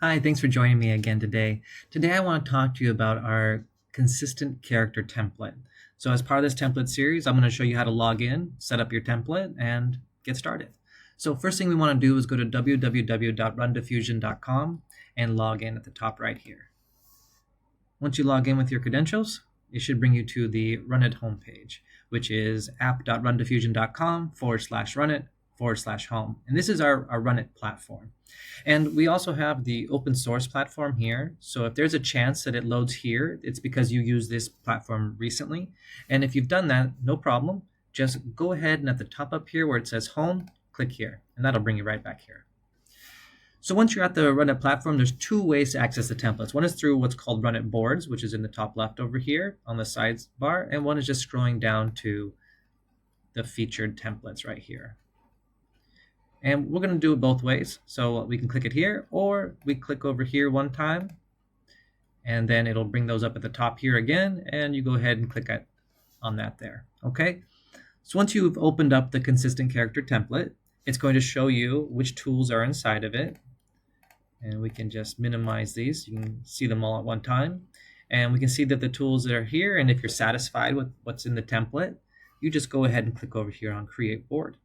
Hi, thanks for joining me again today. Today I want to talk to you about our consistent character template. So as part of this template series, I'm going to show you how to log in, set up your template, and get started. So first thing we want to do is go to www.rundiffusion.com and log in at the top right here. Once you log in with your credentials, it should bring you to the Runnit homepage, which is app.rundiffusion.com/runnit/home. And this is our Runnit platform. And we also have the open source platform here. So if there's a chance that it loads here, it's because you used this platform recently. And if you've done that, no problem. Just go ahead and at the top up here where it says home, click here, and that'll bring you right back here. So once you're at the Runnit platform, there's two ways to access the templates. One is through what's called Runnit Boards, which is in the top left over here on the sidebar, and one is just scrolling down to the featured templates right here. And we're going to do it both ways. So we can click it here, or we click over here one time, and then it'll bring those up at the top here again, and you go ahead and click on that there. Okay. So once you've opened up the consistent character template, it's going to show you which tools are inside of it. And we can just minimize these. You can see them all at one time. And we can see that the tools that are here, and if you're satisfied with what's in the template, you just go ahead and click over here on Create Board.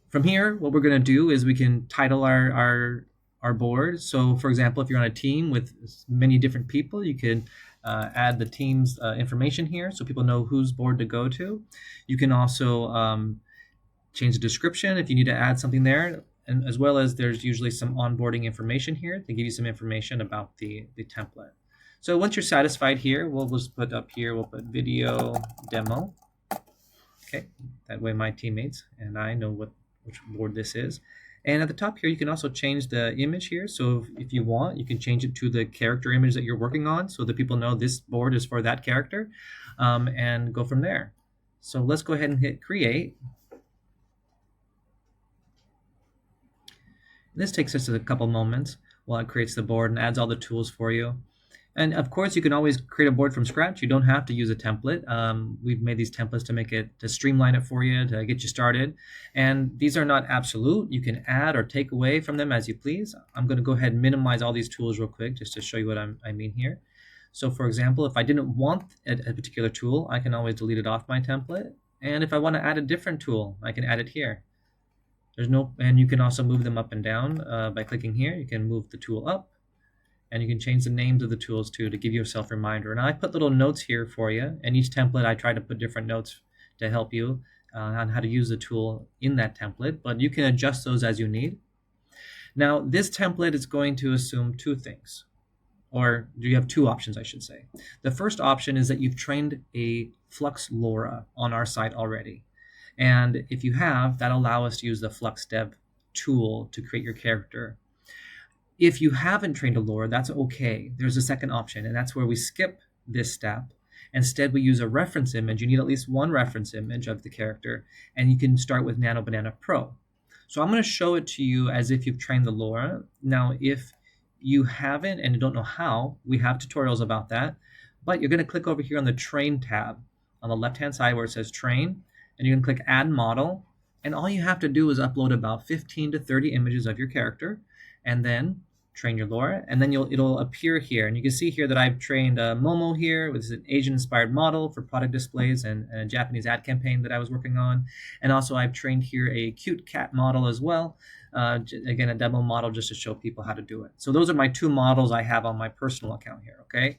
From here, what we're going to do is we can title our board. So for example, if you're on a team with many different people, you can add the team's information here so people know whose board to go to. You can also change the description if you need to add something there. And as well as there's usually some onboarding information here to give you some information about the template. So once you're satisfied here, we'll just put up here, we'll put video demo. Okay, that way my teammates and I know which board this is. And at the top here, you can also change the image here. So if you want, you can change it to the character image that you're working on so that people know this board is for that character, and go from there. So let's go ahead and hit create. This takes us a couple moments while it creates the board and adds all the tools for you. And of course, you can always create a board from scratch. You don't have to use a template. We've made these templates to streamline it for you, to get you started. And these are not absolute. You can add or take away from them as you please. I'm going to go ahead and minimize all these tools real quick just to show you what I mean here. So for example, if I didn't want a particular tool, I can always delete it off my template. And if I want to add a different tool, I can add it here. And you can also move them up and down by clicking here. You can move the tool up, and you can change the names of the tools too to give yourself a reminder. And I put little notes here for you. And each template, I try to put different notes to help you on how to use the tool in that template, but you can adjust those as you need. Now, this template is going to assume two things, or you have two options, I should say. The first option is that you've trained a Flux LoRA on our site already. And if you have, that'll allow us to use the Flux Dev tool to create your character. If you haven't trained a LoRA, that's okay. There's a second option, and that's where we skip this step. Instead, we use a reference image. You need at least one reference image of the character, and you can start with Nano Banana Pro. So I'm going to show it to you as if you've trained the LoRA. Now, if you haven't and you don't know how, we have tutorials about that. But you're going to click over here on the Train tab on the left-hand side where it says Train, and you can click Add Model. And all you have to do is upload about 15 to 30 images of your character, and then train your LoRA, and then it'll appear here. And you can see here that I've trained Momo here, which is an Asian-inspired model for product displays and a Japanese ad campaign that I was working on. And also I've trained here a cute cat model as well. Again, a demo model just to show people how to do it. So those are my two models I have on my personal account here, okay?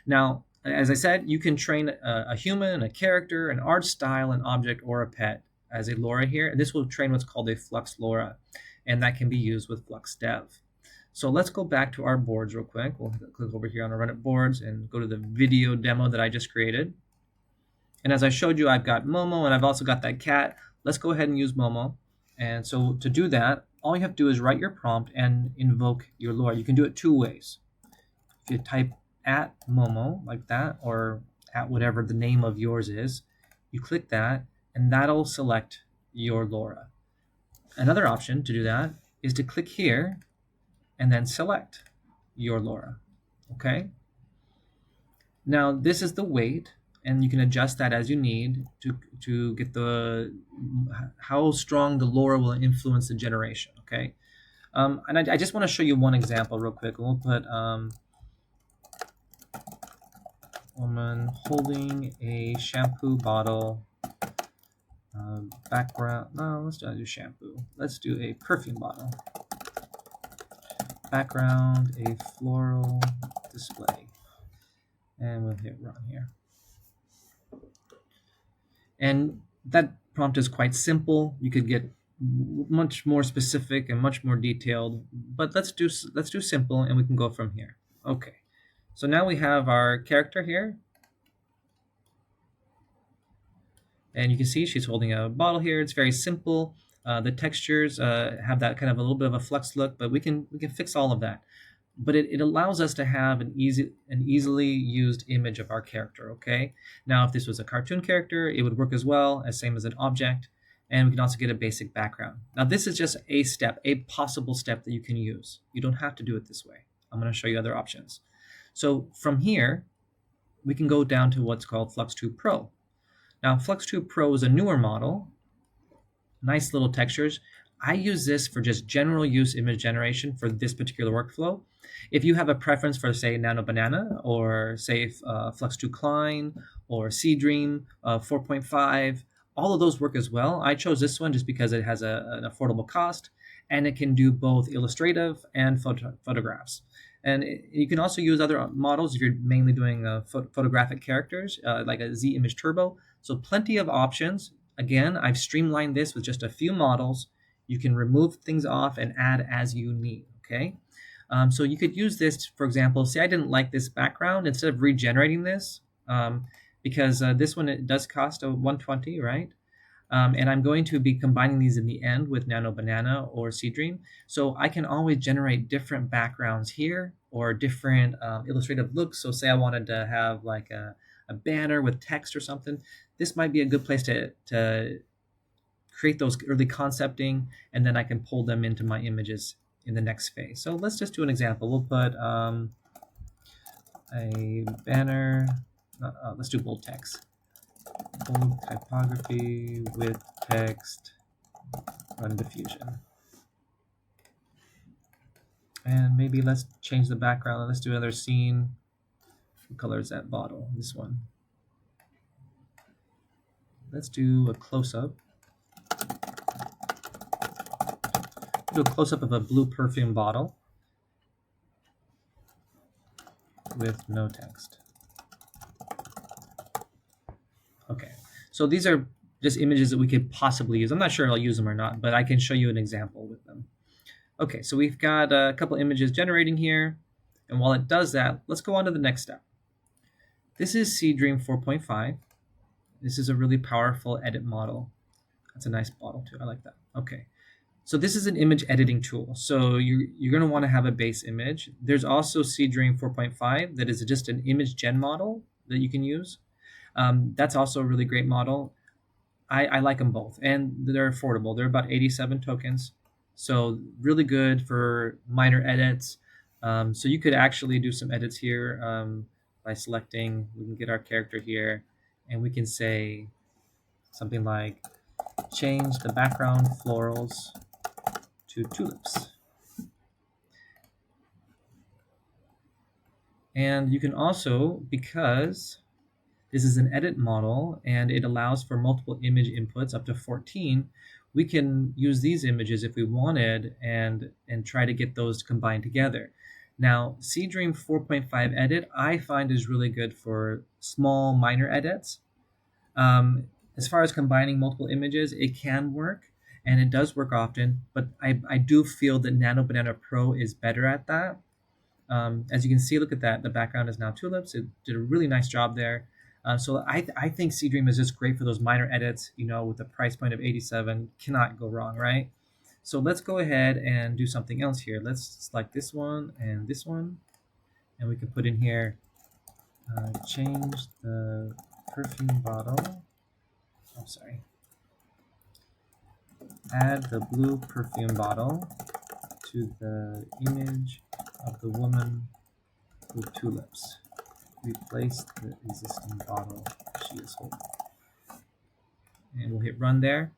Now, as I said, you can train a human, a character, an art style, an object, or a pet as a LoRA here. And this will train what's called a Flux LoRA, and that can be used with Flux Dev. So let's go back to our boards real quick. We'll click over here on our Runnit Boards and go to the video demo that I just created. And as I showed you, I've got Momo and I've also got that cat. Let's go ahead and use Momo. And so to do that, all you have to do is write your prompt and invoke your LoRA. You can do it two ways. If you type at Momo like that, or at whatever the name of yours is, you click that and that'll select your LoRA. Another option to do that is to click here and then select your LoRA, okay? Now this is the weight, and you can adjust that as you need to get how strong the LoRA will influence the generation, okay? And I just want to show you one example real quick. We'll put woman holding a shampoo bottle. Background. No, let's not do shampoo. Let's do a perfume bottle. Background, a floral display. And we'll hit run here. And that prompt is quite simple. You could get much more specific and much more detailed, but let's do simple, and we can go from here. Okay, so now we have our character here, and you can see she's holding a bottle here. It's very simple. The textures have that kind of a little bit of a flux look, but we can fix all of that. But it allows us to have an easily used image of our character. Okay, now if this was a cartoon character, it would work as well, as same as an object, and we can also get a basic background. Now this is just a step, a possible step that you can use. You don't have to do it this way. I'm going to show you other options. So from here, we can go down to what's called Flux 2 Pro. Now Flux 2 Pro is a newer model, nice little textures. I use this for just general use image generation for this particular workflow. If you have a preference for, say, Nano Banana, or say Flux 2 Klein, or Seedream 4.5, all of those work as well. I chose this one just because it has an affordable cost, and it can do both illustrative and photographs. And you can also use other models if you're mainly doing photographic characters, like a Z Image Turbo. So plenty of options. Again, I've streamlined this with just a few models. You can remove things off and add as you need, okay? So you could use this, for example, say I didn't like this background, instead of regenerating this, because this one, it does cost a 120, right? And I'm going to be combining these in the end with Nano Banana or Seedream. So I can always generate different backgrounds here, or different illustrative looks. So say I wanted to have like a banner with text or something. This might be a good place to create those early concepting, and then I can pull them into my images in the next phase. So let's just do an example. We'll put a banner. Let's do bold text. Bold typography with text, RunDiffusion. And maybe let's change the background. Let's do another scene. What color is that bottle? This one. Let's do a close-up. Do a close-up of a blue perfume bottle with no text. Okay, so these are just images that we could possibly use. I'm not sure I'll use them or not, but I can show you an example with them. Okay, so we've got a couple images generating here, and while it does that, let's go on to the next step. This is Seedream 4.5. This is a really powerful edit model. That's a nice model too, I like that. Okay. So this is an image editing tool. So you're going to want to have a base image. There's also Seedream 4.5 that is just an image gen model that you can use. That's also a really great model. I like them both, and they're affordable. They're about 87 tokens. So really good for minor edits. So you could actually do some edits here by selecting. We can get our character here, and we can say something like, change the background florals to tulips. And you can also, because this is an edit model and it allows for multiple image inputs up to 14, we can use these images if we wanted and try to get those combined together. Now, Seedream 4.5 edit, I find, is really good for small minor edits. As far as combining multiple images, it can work, and it does work often, but I do feel that Nano Banana Pro is better at that. As you can see, look at that. The background is now tulips. It did a really nice job there. So I think Seedream is just great for those minor edits, you know, with a price point of 87. Cannot go wrong, right? So let's go ahead and do something else here. Let's select this one, and we can put in here, change the perfume bottle. Oh, sorry. Add the blue perfume bottle to the image of the woman with tulips. Replace the existing bottle she is holding. And we'll hit run there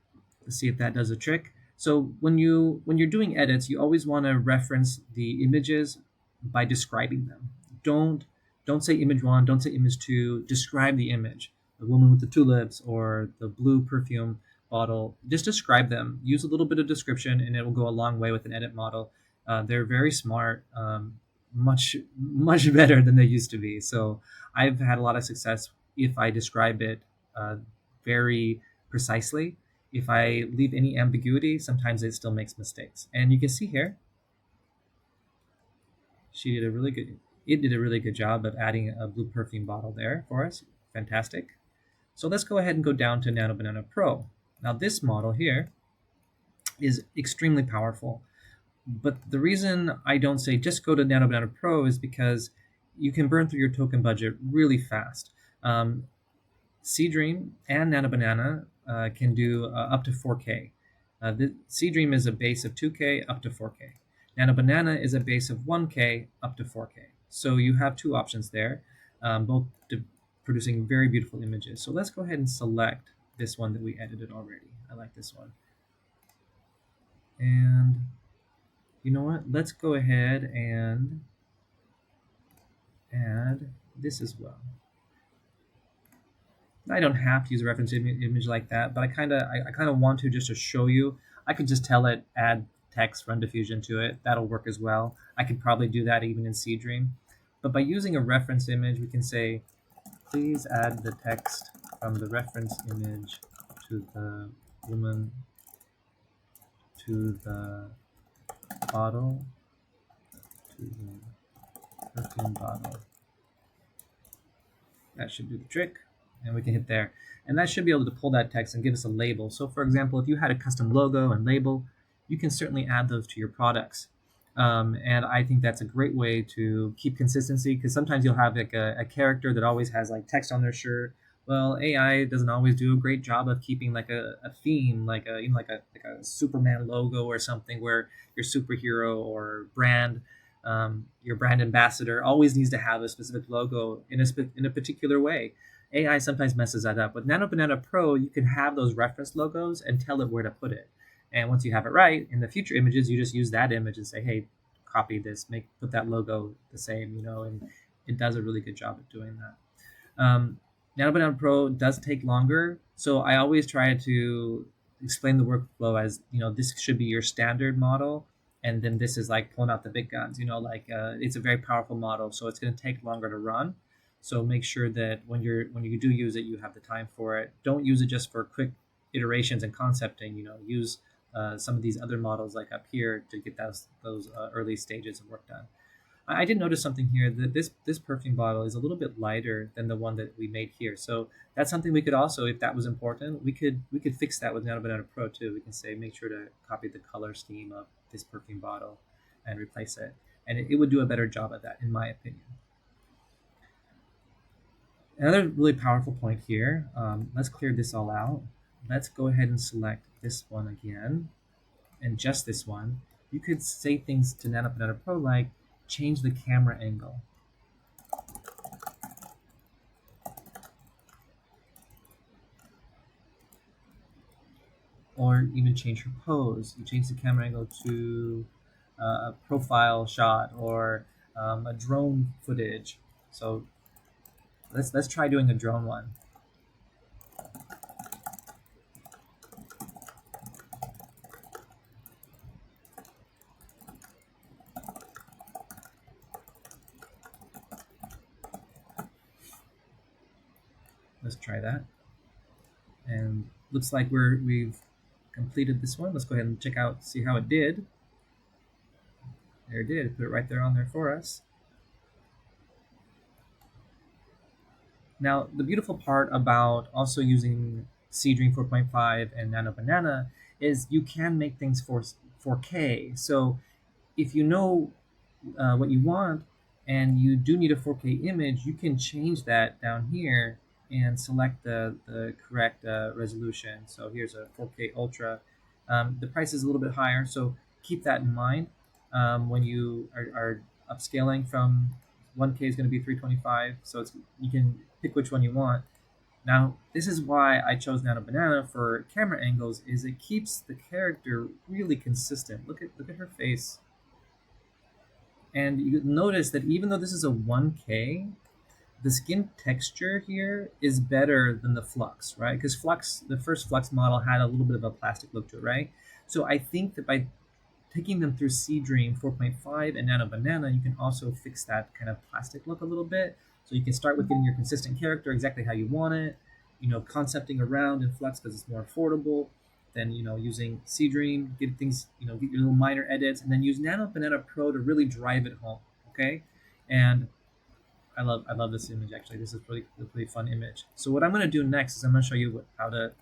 to see if that does a trick. So when you're doing edits, you always want to reference the images by describing them. Don't say image one, don't say image two. Describe the image. The woman with the tulips or the blue perfume bottle. Just describe them. Use a little bit of description, and it will go a long way with an edit model. They're very smart, much better than they used to be. So I've had a lot of success if I describe it very precisely. If I leave any ambiguity, sometimes it still makes mistakes. And you can see here, it did a really good job of adding a blue perfume bottle there for us. Fantastic. So let's go ahead and go down to Nano Banana Pro. Now this model here is extremely powerful. But the reason I don't say just go to Nano Banana Pro is because you can burn through your token budget really fast. Seedream and Nano Banana can do up to 4K. The Seedream is a base of 2K up to 4K. Nano Banana is a base of 1K up to 4K. So you have two options there, both producing very beautiful images. So let's go ahead and select this one that we edited already. I like this one. And you know what? Let's go ahead and add this as well. I don't have to use a reference image like that, but I kind of want to just to show you. I could just tell it add text RunDiffusion to it. That'll work as well. I could probably do that even in Seedream. But by using a reference image, we can say, please add the text from the reference image to the woman, to the bottle, to the perfume bottle. That should do the trick. And we can hit there. And that should be able to pull that text and give us a label. So for example, if you had a custom logo and label, you can certainly add those to your products. And I think that's a great way to keep consistency, because sometimes you'll have like a character that always has like text on their shirt. Well, AI doesn't always do a great job of keeping like a theme, like a Superman logo or something, where your superhero or brand, your brand ambassador always needs to have a specific logo in a particular way. AI sometimes messes that up. With Nano Banana Pro, you can have those reference logos and tell it where to put it. And once you have it right, in the future images, you just use that image and say, hey, copy this, put that logo the same, and it does a really good job at doing that. Nano Banana Pro does take longer, so I always try to explain the workflow as, this should be your standard model, and then this is like pulling out the big guns, it's a very powerful model, so it's going to take longer to run. So make sure that when you do use it, you have the time for it. Don't use it just for quick iterations and concepting. Use some of these other models like up here to get those early stages of work done. I did notice something here, that this perfume bottle is a little bit lighter than the one that we made here. So that's something we could also, if that was important, we could fix that with Nano Banana Pro too. We can say make sure to copy the color scheme of this perfume bottle and replace it, and it would do a better job at that, in my opinion. Another really powerful point here, let's clear this all out. Let's go ahead and select this one again, and just this one. You could say things to Nano Banana Pro like, change the camera angle. Or even change her pose. You change the camera angle to a profile shot or a drone footage. So let's try doing a drone one. Let's try that. And looks like we've completed this one. Let's go ahead and check out, see how it did. There it did. Put it right there on there for us. Now, the beautiful part about also using Seedream 4.5 and Nano Banana is you can make things for 4K. So if you know what you want and you do need a 4K image, you can change that down here and select the correct resolution. So here's a 4K Ultra. The price is a little bit higher, so keep that in mind when you are upscaling from 1K is going to be 325. So you can pick which one you want. Now, this is why I chose Nano Banana for camera angles, is it keeps the character really consistent. Look at her face. And you notice that even though this is a 1K, the skin texture here is better than the Flux, right? Because Flux, the first Flux model had a little bit of a plastic look to it, right? So I think that by taking them through Seedream 4.5 and Nano Banana, you can also fix that kind of plastic look a little bit. So you can start with getting your consistent character exactly how you want it, concepting around in Flux because it's more affordable. Then, using Seedream, get things, get your little minor edits, and then use Nano Banana Pro to really drive it home, okay? And I love this image actually. This is a really fun image. So what I'm going to do next is I'm going to show you how to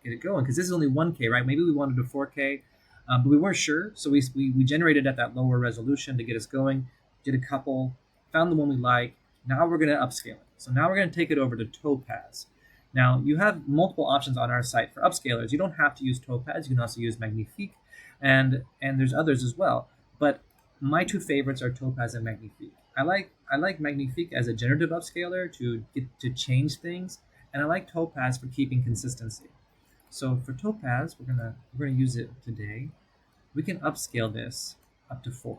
get it going, because this is only 1K, right? Maybe we wanted a 4K, but we weren't sure, so we generated at that lower resolution to get us going. Did a couple, found the one we like. Now we're going to upscale it. So now we're going to take it over to Topaz. Now you have multiple options on our site for upscalers. You don't have to use Topaz. You can also use Magnifique, and there's others as well. But my two favorites are Topaz and Magnifique. I like Magnifique as a generative upscaler to get to change things, and I like Topaz for keeping consistency. So for Topaz, we're gonna use it today. We can upscale this up to 4.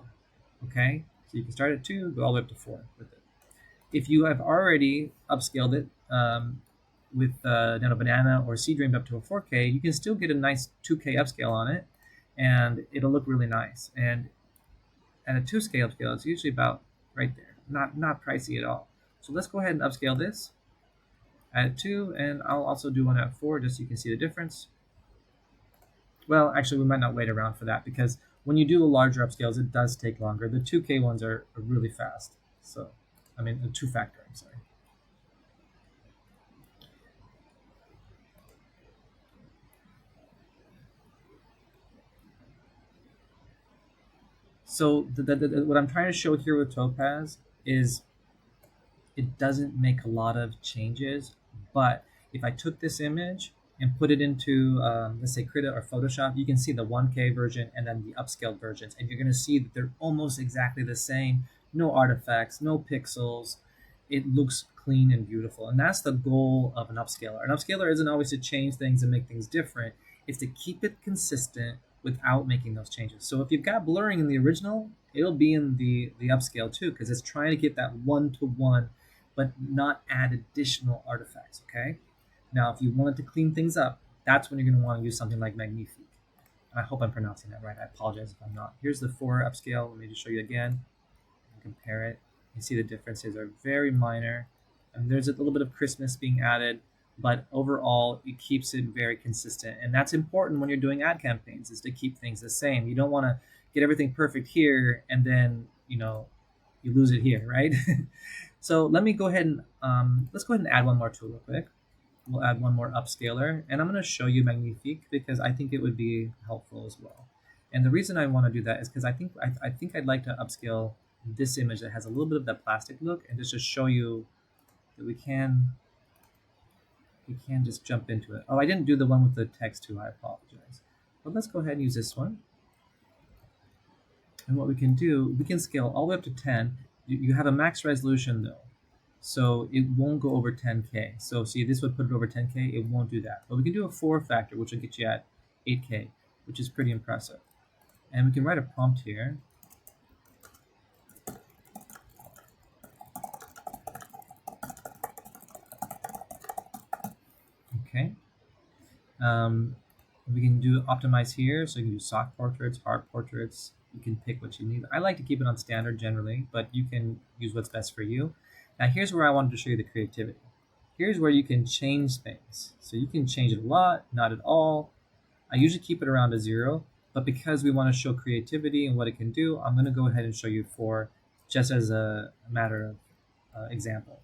Okay, so you can start at 2, go all the way up to 4 with it. If you have already upscaled it with Nano Banana or Seedream up to a 4K, you can still get a nice 2K upscale on it, and it'll look really nice. And at a 2 scale upscale, it's usually about right there, not pricey at all. So let's go ahead and upscale this at 2, and I'll also do one at 4 just so you can see the difference. Well, actually, we might not wait around for that, because when you do the larger upscales, it does take longer. The 2K ones are really fast. So, I mean, the 2-factor, I'm sorry. So what I'm trying to show here with Topaz is it doesn't make a lot of changes, but if I took this image and put it into, let's say, Krita or Photoshop, you can see the 1K version and then the upscaled versions, and you're going to see that they're almost exactly the same. No artifacts, no pixels. It looks clean and beautiful, and that's the goal of an upscaler. An upscaler isn't always to change things and make things different. It's to keep it consistent without making those changes. So if you've got blurring in the original, it'll be in the upscale too, because it's trying to get that one-to-one, but not add additional artifacts, okay? Now, if you wanted to clean things up, that's when you're going to want to use something like Magnifique. And I hope I'm pronouncing that right. I apologize if I'm not. Here's the 4 upscale. Let me just show you again. Compare it. You see the differences are very minor. And there's a little bit of crispness being added, but overall, it keeps it very consistent. And that's important when you're doing ad campaigns, is to keep things the same. You don't want to get everything perfect here and then, you lose it here, right? So let me go ahead and let's go ahead and add one more tool real quick. We'll add one more upscaler, and I'm going to show you Magnifique because I think it would be helpful as well. And the reason I want to do that is because I think I'd like to upscale this image that has a little bit of that plastic look, and just to show you that we can just jump into it. Oh, I didn't do the one with the text too. I apologize. But let's go ahead and use this one. And what we can do, we can scale all the way up to 10. You have a max resolution though, so it won't go over 10K. So see, this would put it over 10K. It won't do that. But we can do a 4-factor, which will get you at 8K, which is pretty impressive. And we can write a prompt here. Okay. We can do optimize here, so you can do soft portraits, hard portraits. You can pick what you need. I like to keep it on standard generally, but you can use what's best for you. Now here's where I wanted to show you the creativity. Here's where you can change things. So you can change it a lot, not at all. I usually keep it around a 0, but because we want to show creativity and what it can do, I'm going to go ahead and show you 4 just as a matter of example.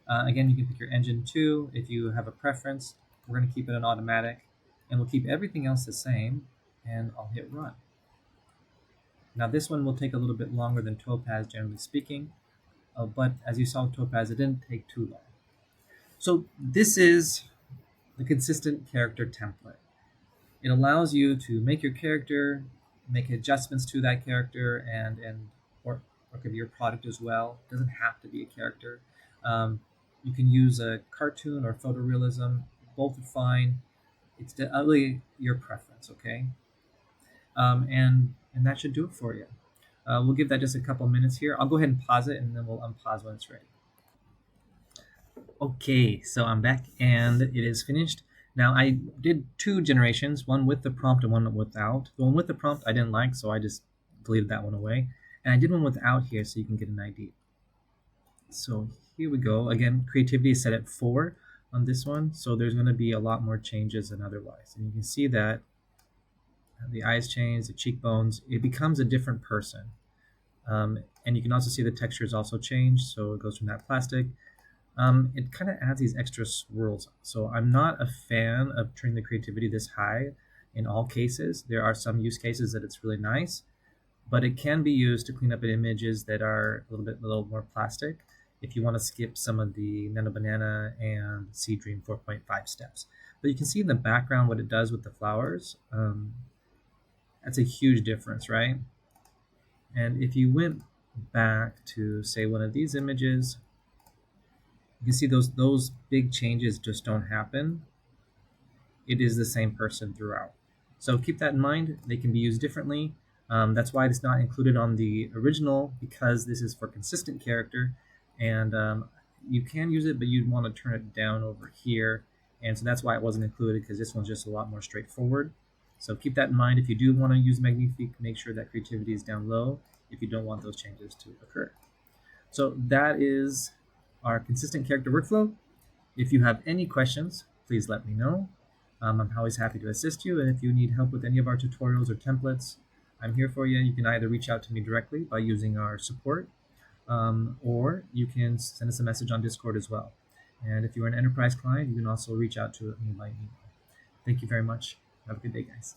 Again, you can pick your engine too if you have a preference. We're going to keep it on automatic, and we'll keep everything else the same, and I'll hit run. Now this one will take a little bit longer than Topaz, generally speaking, but as you saw with Topaz, it didn't take too long. So this is the consistent character template. It allows you to make your character, make adjustments to that character, or could be your product as well. It doesn't have to be a character. You can use a cartoon or photorealism. Both are fine. It's really your preference, okay? And that should do it for you. We'll give that just a couple minutes here. I'll go ahead and pause it, and then we'll unpause when it's ready. Okay, so I'm back, and it is finished. Now, I did two generations, one with the prompt and one without. The one with the prompt I didn't like, so I just deleted that one away. And I did one without here so you can get an idea. So here we go. Again, creativity is set at 4 on this one, so there's going to be a lot more changes than otherwise. And you can see that the eyes change, the cheekbones, it becomes a different person. And you can also see the texture is also changed, so it goes from that plastic. It kind of adds these extra swirls. So I'm not a fan of turning the creativity this high in all cases. There are some use cases that it's really nice, but it can be used to clean up images that are a little more plastic if you want to skip some of the Nano Banana and Seedream 4.5 steps. But you can see in the background what it does with the flowers. That's a huge difference, right? And if you went back to, say, one of these images, you can see those big changes just don't happen. It is the same person throughout. So keep that in mind. They can be used differently. That's why it's not included on the original, because this is for consistent character, and you can use it, but you'd want to turn it down over here. And so that's why it wasn't included, because this one's just a lot more straightforward. So keep that in mind. If you do want to use Magnifique, make sure that creativity is down low if you don't want those changes to occur. So that is our consistent character workflow. If you have any questions, please let me know. I'm always happy to assist you. And if you need help with any of our tutorials or templates, I'm here for you. You can either reach out to me directly by using our support, or you can send us a message on Discord as well. And if you're an enterprise client, you can also reach out to me by email. Thank you very much. Have a good day, guys.